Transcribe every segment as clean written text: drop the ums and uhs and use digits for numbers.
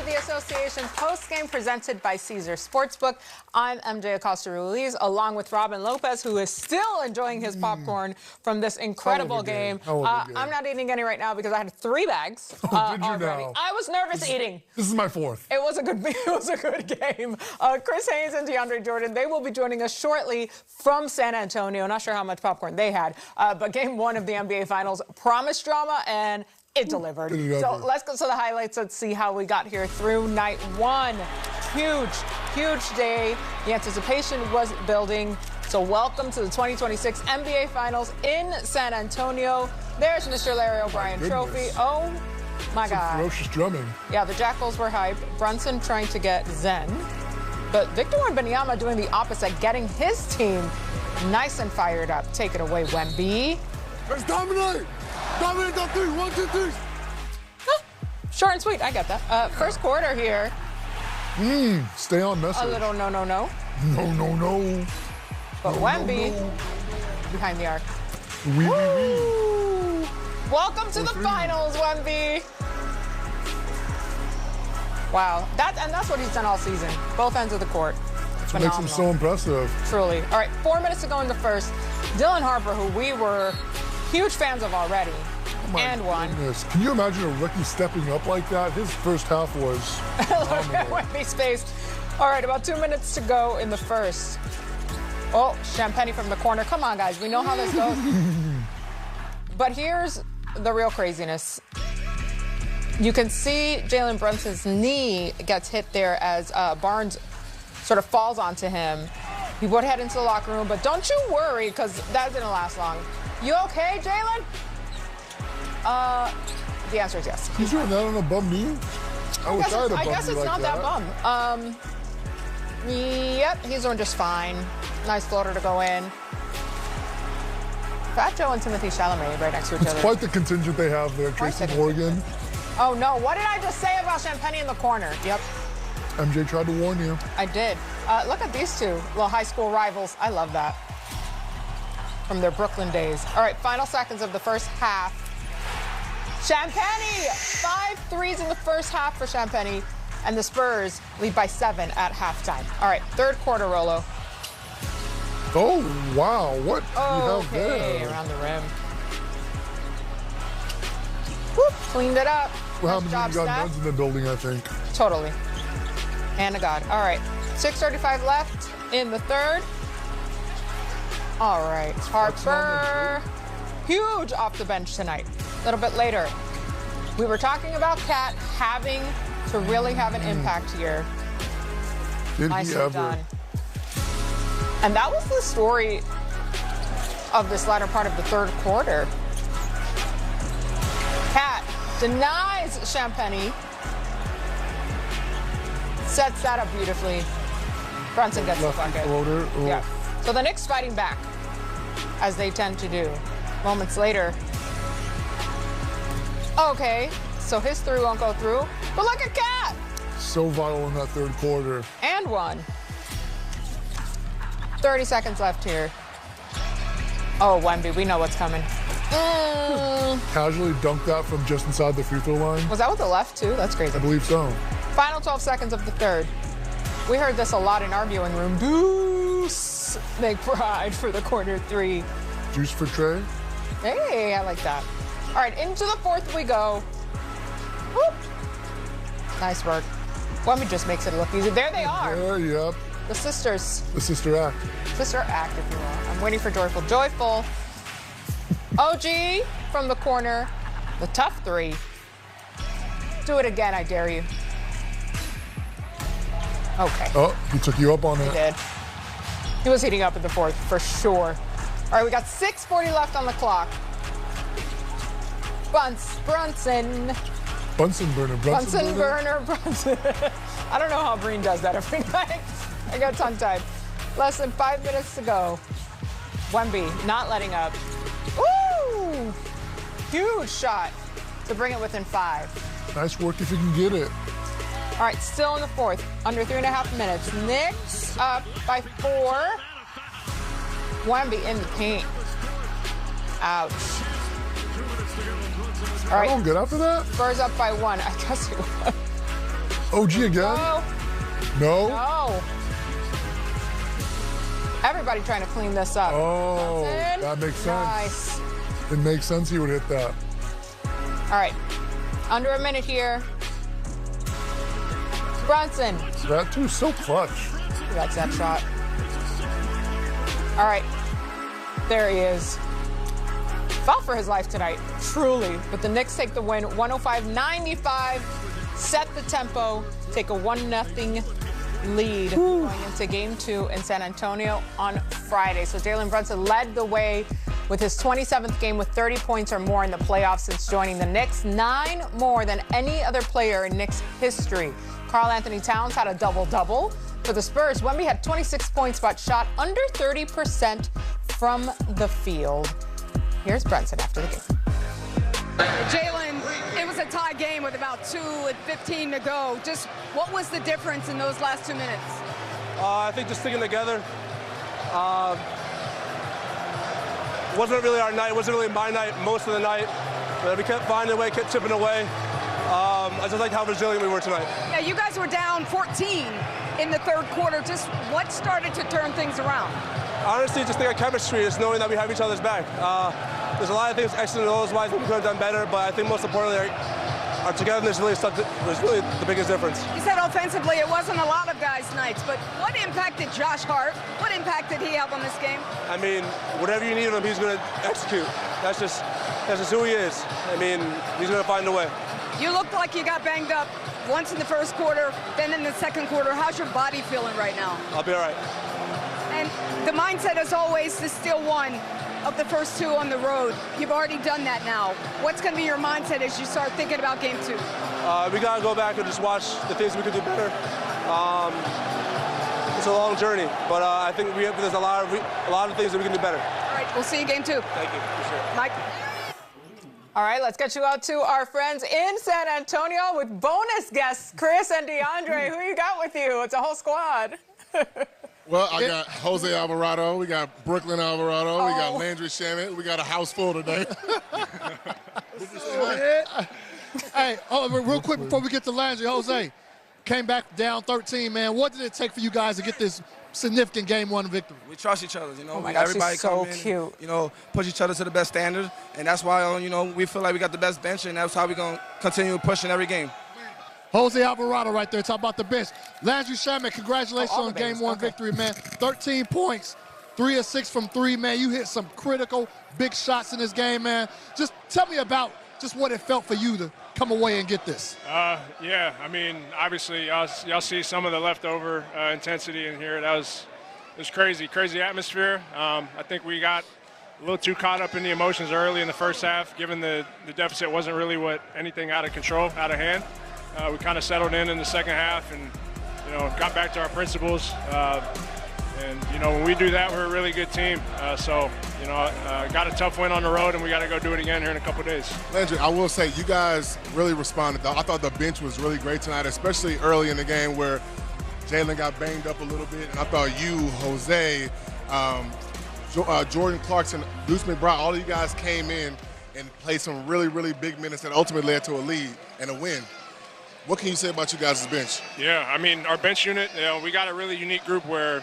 of the Association postgame presented by Caesar Sportsbook. I'm MJ Acosta-Ruiz, along with Robin Lopez, who is still enjoying his popcorn from this incredible game. I'm not eating any right now because I had 3 bags Did you already. now? I was nervous eating. This is my 4th. It was a good game. Chris Haynes and DeAndre Jordan, they will be joining us shortly from San Antonio. Not sure how much popcorn they had, but game 1 of the NBA Finals promised drama, and it delivered. So let's go to the highlights. Let's see how we got here through night 1. Huge day. The anticipation was building. So welcome to the 2026 NBA Finals in San Antonio. There's Mr. Larry O'Brien Trophy. Oh my God. Ferocious drumming. Yeah, the Jackals were hype. Brunson trying to get Zen. But Victor Wembanyama doing the opposite, getting his team nice and fired up. Take it away, Wemby. Let's dominate. Dominate on 3. 1, 2, 3. Short and sweet. I get that. First quarter here. Stay on message. A little no. No. But Wemby behind the arc. Woo. Welcome to the finals, Wemby. Wow. That's what he's done all season. Both ends of the court. That's what makes him so impressive. Truly. All right, 4 minutes to go in the first. Dylan Harper, who we were huge fans of already, and won. Can you imagine a rookie stepping up like that? His first half was phenomenal. Wemby's face. All right, about 2 minutes to go in the first. Oh, Champagny from the corner. Come on, guys. We know how this goes. But here's the real craziness. You can see Jalen Brunson's knee gets hit there as Barnes sort of falls onto him. He would head into the locker room, but don't you worry, because that didn't last long. You okay, Jalen? The answer is yes. He's doing that on a bum knee? I guess it's not that bum. Yep, he's doing just fine. Nice floater to go in. Fat Joe and Timothy Chalamet right next to each other. It's quite the contingent they have there. Tracy Morgan. Oh, no. What did I just say about Champagny in the corner? Yep. MJ tried to warn you. I did. Look at these two little high school rivals. I love that. From their Brooklyn days. All right, final seconds of the first half. Champagny! 5 threes in the first half for Champagny. And the Spurs lead by 7 at halftime. All right, third quarter, Rolo. Oh, wow. What do you have there? Around the rim. Whoop, cleaned it up. Well, how many got nuns in the building, I think. Totally. Hand to God. All right, 6:35 left in the third. All right, Harper. Huge off the bench tonight. A little bit later, we were talking about Cat having to really have an impact here. Did he ever? Done. And that was the story of this latter part of the third quarter. Cat denies Champagny. Sets that up beautifully. Brunson gets the bucket. Yeah. So the Knicks fighting back, as they tend to do. Moments later. Okay, so his 3 won't go through. But look at Cat. So vital in that third quarter. And 1. 30 seconds left here. Oh, Wemby, we know what's coming. Casually dunked that from just inside the free throw line. Was that with the left, too? That's crazy. I believe so. Final 12 seconds of the third. We heard this a lot in our viewing room. Deuce McBride for the corner 3. Juice for Trey. Hey, I like that. All right, into the fourth we go. Whoop. Nice work. Wemby just makes it look easy. There they are. There, yep. The sisters. The sister act. Sister act, if you will. I'm waiting for Joyful. Joyful. OG from the corner. The tough 3. Do it again, I dare you. Okay. Oh, he took you up on it. He did. He was heating up in the fourth, for sure. All right, we got 6:40 left on the clock. Brunson. Bunsen burner. Brunson. I don't know how Breen does that every night. I got tongue-tied. Less than 5 minutes to go. Wemby not letting up. Woo! Huge shot to bring it within 5. Nice work if you can get it. All right, still in the fourth, under 3.5 minutes. Knicks up by 4. Wemby in the paint. Ouch. All right. Good after that? Spurs up by 1. I guess it was. OG again? No? No. Everybody trying to clean this up. Oh, Brunson. that makes sense. Nice. It makes sense he would hit that. All right. Under a minute here. Brunson. That too, so clutch. That's that shot. All right. There he is. Fought for his life tonight, truly. But the Knicks take the win, 105-95, set the tempo, take a 1-0 lead going into Game 2 in San Antonio on Friday. So Jalen Brunson led the way with his 27th game with 30 points or more in the playoffs since joining the Knicks, 9 more than any other player in Knicks history. Karl Anthony Towns had a double-double. For the Spurs, Wemby had 26 points but shot under 30% from the field. Here's Brunson after the game. Jalen, it was a tie game with about 2:15 to go. Just what was the difference in those last 2 minutes? I think just sticking together. Wasn't really our night. Wasn't really my night most of the night. But we kept finding a way, kept chipping away. I just liked how resilient we were tonight. Yeah, you guys were down 14 in the third quarter. Just what started to turn things around? Honestly, just think of chemistry, just knowing that we have each other's back. There's a lot of things X and O's wise we could have done better, but I think most importantly, our togetherness really was really the biggest difference. You said offensively it wasn't a lot of guys' nights, but what impacted Josh Hart? What impact did he have on this game? I mean, whatever you need of him, he's going to execute. That's just who he is. I mean, he's going to find a way. You looked like you got banged up once in the first quarter, then in the second quarter. How's your body feeling right now? I'll be all right. And the mindset, as always, to steal one of the first 2 on the road. You've already done that now. What's going to be your mindset as you start thinking about Game 2? We got to go back and just watch the things we could do better. It's a long journey, but I think there's a lot of things that we can do better. All right, we'll see you Game 2. Thank you. Sure. Mike? All right, let's get you out to our friends in San Antonio with bonus guests, Chris and DeAndre. Who you got with you? It's a whole squad. Well, I got Jose Alvarado. We got Brooklyn Alvarado. We got Landry Shamet. We got a house full today. Hey, real quick before we get to Landry, Jose, came back down 13, man. What did it take for you guys to get this significant Game 1 victory? We trust each other, Oh my gosh, everybody she's so come in cute. And, push each other to the best standard, and that's why, we feel like we got the best bench, and that's how we're going to continue pushing every game. Jose Alvarado right there, talk about the bench. Landry Shamet, congratulations on Game 1 victory, man. 13 points, 3 of 6 from 3, man. You hit some critical, big shots in this game, man. Just tell me about just what it felt for you to come away and get this. Yeah, I mean, obviously, y'all see some of the leftover intensity in here. It was crazy atmosphere. I think we got a little too caught up in the emotions early in the first half, given the deficit wasn't really anything out of control, out of hand. We kind of settled in the second half and, got back to our principles. And, when we do that, we're a really good team. Got a tough win on the road, and we got to go do it again here in a couple of days. Landry, I will say, you guys really responded. I thought the bench was really great tonight, especially early in the game where Jalen got banged up a little bit. And I thought you, Jose, Jordan Clarkson, Deuce McBride, all of you guys came in and played some really, really big minutes that ultimately led to a lead and a win. What can you say about you guys' bench? Yeah, I mean, our bench unit, we got a really unique group where,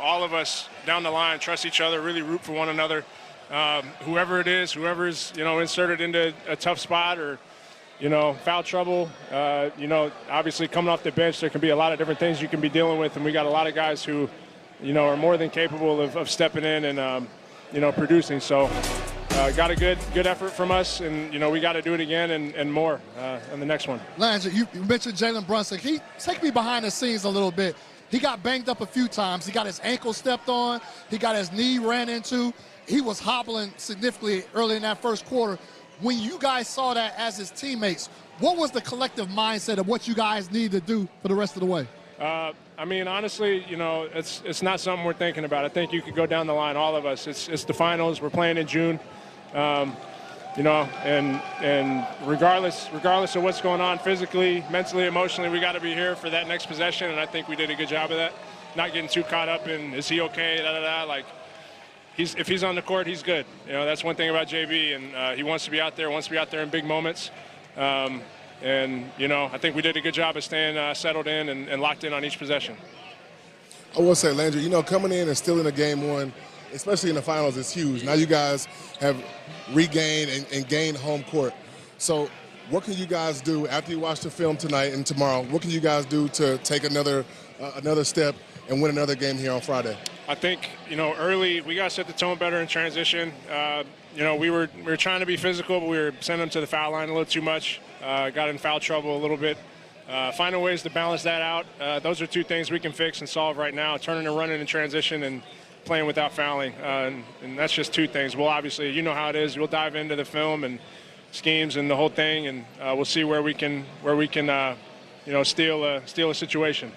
all of us down the line trust each other, really root for one another. Whoever it is, whoever's, inserted into a tough spot or, foul trouble, obviously coming off the bench, there can be a lot of different things you can be dealing with. And we got a lot of guys who, are more than capable of stepping in and, producing. So got a good effort from us, and we got to do it again and more in the next one. Landry, you mentioned Jalen Brunson. Take me behind the scenes a little bit. He got banged up a few times. He got his ankle stepped on. He got his knee ran into. He was hobbling significantly early in that first quarter. When you guys saw that as his teammates, what was the collective mindset of what you guys need to do for the rest of the way? I mean, honestly, it's not something we're thinking about. I think you could go down the line, all of us. It's the finals. We're playing in June. And regardless of what's going on physically, mentally, emotionally, we got to be here for that next possession, and I think we did a good job of that. Not getting too caught up in, is he okay, like, if he's on the court, he's good. That's one thing about JB, and he wants to be out there in big moments. And, you know, I think we did a good job of staying settled in and locked in on each possession. I will say, Landry, you know, coming in and still in a game one, especially in the finals, is huge. Now you guys have regained and gained home court. So what can you guys do after you watch the film tonight and tomorrow? What can you guys do to take another step and win another game here on Friday? I think, you know, early we got to set the tone better in transition. You know, we were trying to be physical, but we were sending them to the foul line a little too much. Got in foul trouble a little bit. Finding ways to balance that out. Those are two things we can fix and solve right now, turning and running in transition and playing without fouling. And that's just two things. Well, obviously, you know how it is. We'll dive into the film and schemes and the whole thing, and we'll see where we can you know, steal a situation.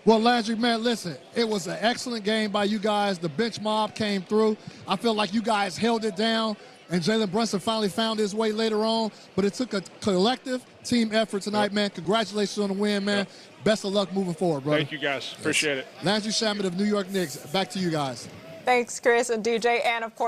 Well, Landry, man, listen, it was an excellent game by you guys. The bench mob came through. I feel like you guys held it down, and Jalen Brunson finally found his way later on. But it took a collective team effort tonight, man. Congratulations on the win, man. Best of luck moving forward, brother. Thank you, guys. Appreciate it. Landry Shamet of New York Knicks. Back to you guys. Thanks, Chris and DJ, and of course,